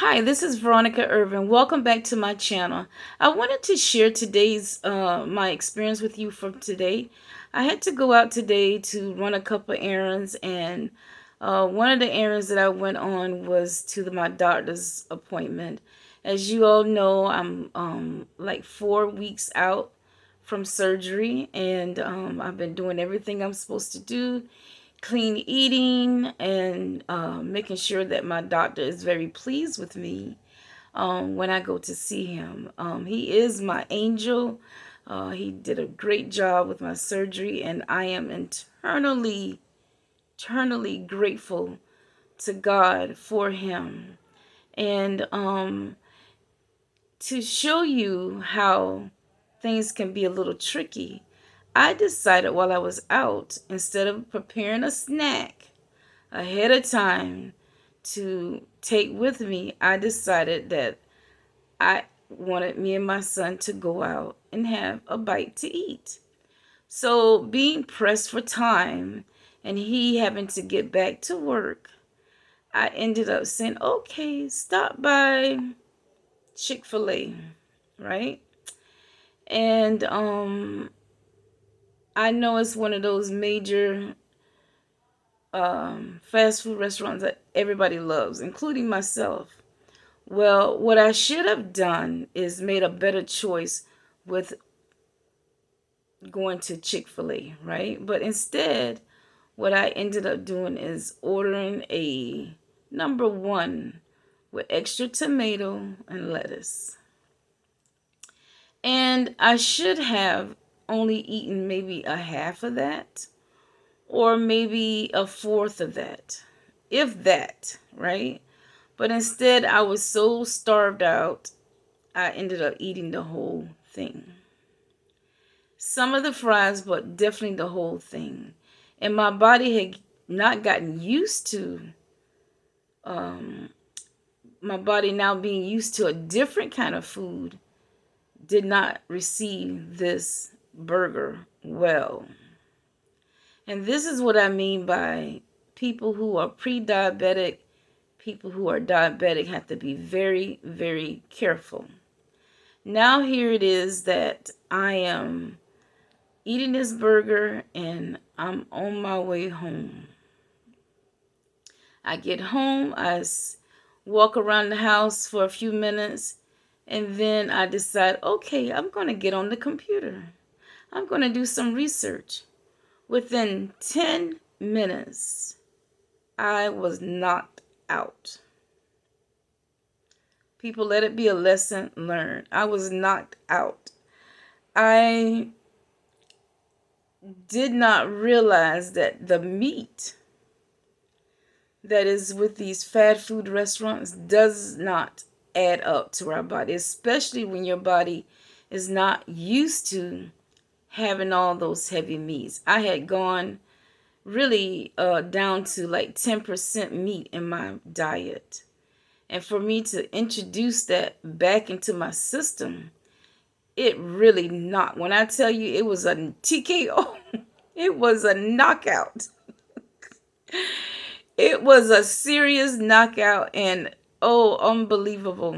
Hi, this is Veronica Irvin. Welcome back to my channel. I wanted to share today's my experience with you from today. I had to go out today to run a couple errands, and one of the errands that I went on was to my doctor's appointment. As you all know, I'm like 4 weeks out from surgery, and I've been doing everything I'm supposed to do, clean eating, and making sure that my doctor is very pleased with me when I go to see him. He is my angel. He did a great job with my surgery, and I am eternally grateful to God for him. And to show you how things can be a little tricky, I decided while I was out, instead of preparing a snack ahead of time to take with me, I decided that I wanted me and my son to go out and have a bite to eat. So, being pressed for time and he having to get back to work, I ended up saying, okay, stop by Chick-fil-A, right? And I know it's one of those major fast food restaurants that everybody loves, including myself. Well, what I should have done is made a better choice with going to Chick-fil-A, right? But instead, what I ended up doing is ordering a number one with extra tomato and lettuce. And I should have only eaten maybe a half of that or maybe a fourth of that, if that, right? But instead, I was so starved out, I ended up eating the whole thing. Some of the fries, but definitely the whole thing. And my body had not gotten used to um, my body now being used to a different kind of food did not receive this burger well. And this is what I mean by people who are pre-diabetic, people who are diabetic have to be very, very careful. Now here it is that I am eating this burger and I'm on my way home. I get home, walk around the house for a few minutes, and then I decide, okay, I'm going to get on the computer. I'm going to do some research. Within 10 minutes, I was knocked out. People, let it be a lesson learned. I was knocked out. I did not realize that the meat that is with these fast food restaurants does not add up to our body, especially when your body is not used to having all those heavy meats. I had gone really down to like 10% meat in my diet. And for me to introduce that back into my system, it really knocked. When I tell you it was a TKO, it was a knockout. It was a serious knockout, and oh, unbelievable.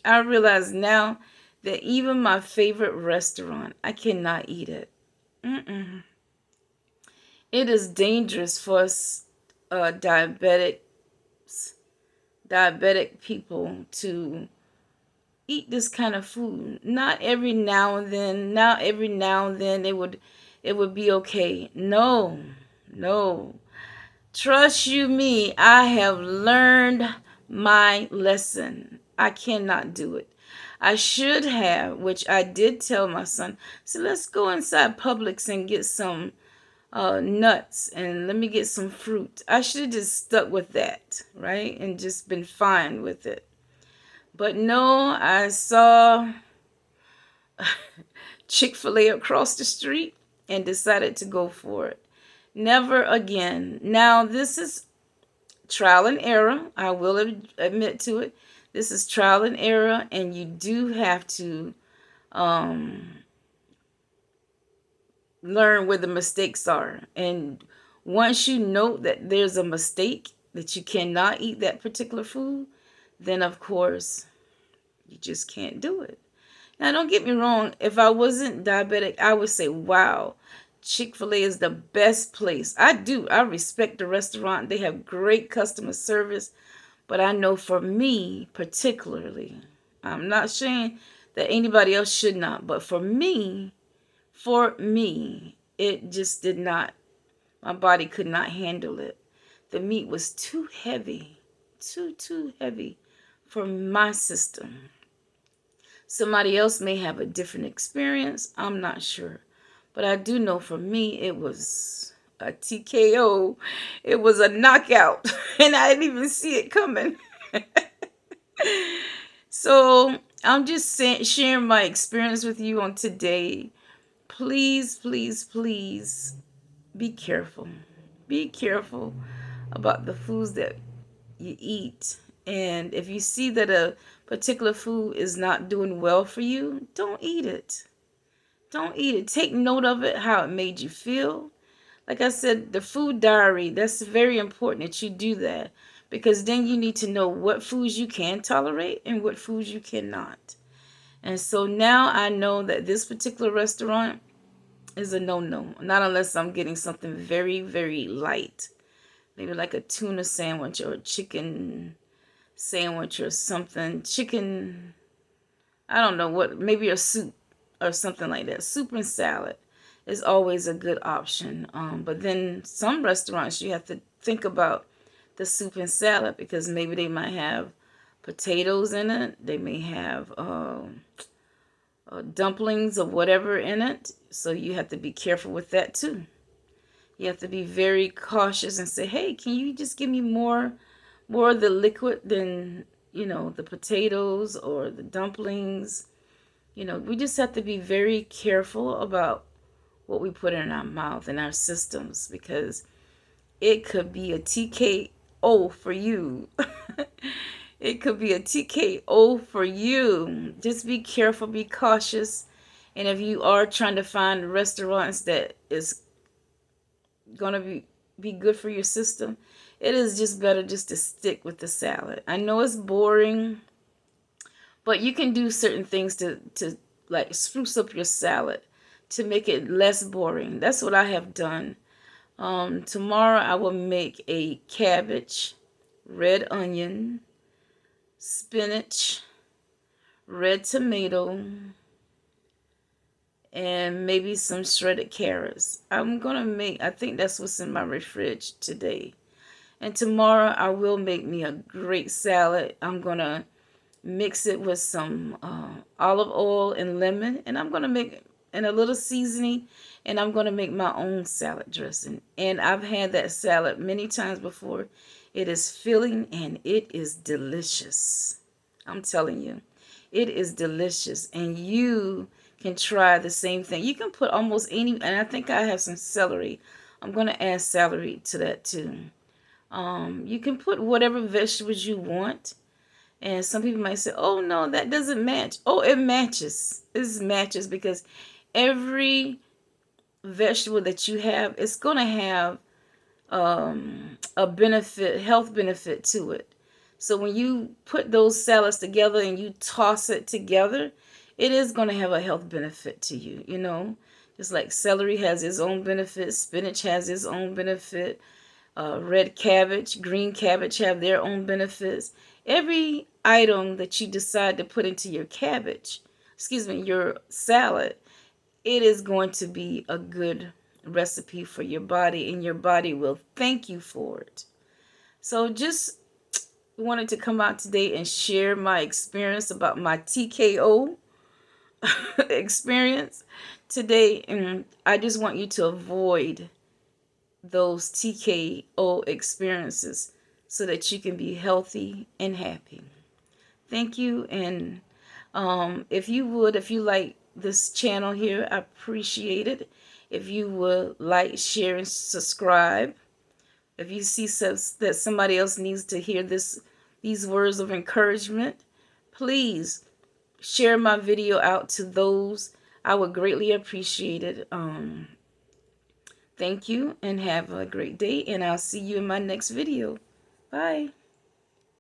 I realize now that even my favorite restaurant, I cannot eat it. Mm-mm. It is dangerous for us diabetic people to eat this kind of food. Not every now and then. Now every now and then it would be okay. No, no. Trust you me, I have learned my lesson. I cannot do it. I should have, which I did tell my son. So let's go inside Publix and get some nuts and let me get some fruit. I should have just stuck with that, right? And just been fine with it. But no, I saw Chick-fil-A across the street and decided to go for it. Never again. Now, this is trial and error. I will admit to it. This is trial and error, and you do have to um, learn where the mistakes are. And once you know that there's a mistake, that you cannot eat that particular food, then of course you just can't do it. Now, don't get me wrong. If I wasn't diabetic, I would say, wow, Chick-fil-A is the best place. I do. I respect the restaurant. They have great customer service. But I know for me, particularly, I'm not saying that anybody else should not. But for me, it just did not, my body could not handle it. The meat was too heavy, too heavy for my system. Somebody else may have a different experience. I'm not sure. But I do know for me, it was a TKO. It was a knockout. And I didn't even see it coming. So I'm just sharing my experience with you on today. Please, please, please be careful. Be careful about the foods that you eat. And if you see that a particular food is not doing well for you, don't eat it. Don't eat it. Take note of it, how it made you feel. Like I said, the food diary, that's very important that you do that, because then you need to know what foods you can tolerate and what foods you cannot. And so now I know that this particular restaurant is a no-no. Not unless I'm getting something very, very light. Maybe like a tuna sandwich or a chicken sandwich or something. Chicken, I don't know what, maybe a soup or something like that. Soup and salad is always a good option. But then some restaurants, you have to think about the soup and salad, because maybe they might have potatoes in it. They may have dumplings or whatever in it. So you have to be careful with that too. You have to be very cautious and say, hey, can you just give me more of the liquid than, the potatoes or the dumplings. We just have to be very careful about what we put in our mouth and our systems, because it could be a TKO for you. It could be a TKO for you. Just be careful, be cautious. And if you are trying to find restaurants that is going to be good for your system, it is just better just to stick with the salad. I know it's boring, but you can do certain things to like spruce up your salad to make it less boring. That's what I have done. Tomorrow I will make a cabbage, red onion, spinach, red tomato, and maybe some shredded carrots. I think that's what's in my fridge today. And tomorrow I will make me a great salad. I'm going to mix it with some olive oil and lemon. And I'm going to make and a little seasoning. And I'm going to make my own salad dressing. And I've had that salad many times before. It is filling and it is delicious. I'm telling you. It is delicious. And you can try the same thing. You can put almost any, and I think I have some celery. I'm going to add celery to that too. You can put whatever vegetables you want. And some people might say, oh, no, that doesn't match. Oh, it matches. It matches because every vegetable that you have, it's going to have a benefit, health benefit to it. So when you put those salads together and you toss it together, it is going to have a health benefit to you. Just like celery has its own benefit, spinach has its own benefit, red cabbage, green cabbage have their own benefits. Every item that you decide to put into your your salad, it is going to be a good recipe for your body, and your body will thank you for it. So just wanted to come out today and share my experience about my TKO experience today, and I just want you to avoid those TKO experiences so that you can be healthy and happy. Thank you. And if you like this channel here, I appreciate it. If you would like, share, and subscribe. If you see that somebody else needs to hear these words of encouragement, please share my video out to those. I would greatly appreciate it. Thank you and have a great day, and I'll see you in my next video. Bye.